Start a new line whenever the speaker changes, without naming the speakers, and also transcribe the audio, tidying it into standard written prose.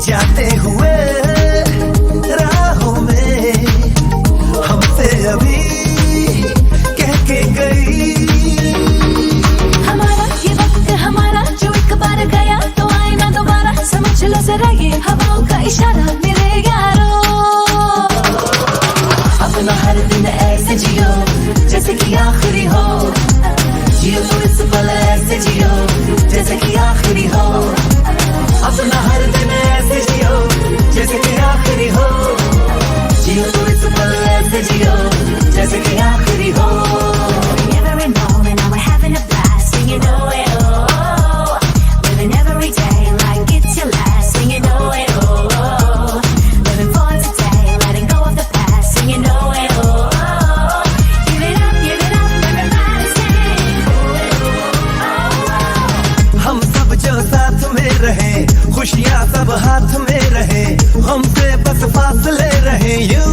जाते हुए राहों में हमसे अभी कह के गई,
हमारा ये वक्त हमारा जो एक बार गया तो आए ना दोबारा, समझ लो जरा ये हवाओं का इशारा मेरे यारो। अपना हर दिन ऐसे जियो जैसे कि आखिरी हो, जियो तो इस पल ऐसे जियो जैसे कि आखिरी हो। अपना हर दिन ऐसे जियो जैसे कि आखिरी हो, जियो तो इस पल ऐसे जियो जैसे कि आखिरी हो। Every moment now we're having a blast, and you know it, oh. Living every day like it's your last, and you know it, oh. Living for today, letting go of the past, and you know it, oh. Give it up, everybody sing, oh.
हम सब जो साथ में रहे, खुशियाँ सब हाथ में रहे, हमसे बस फासले रहे यूं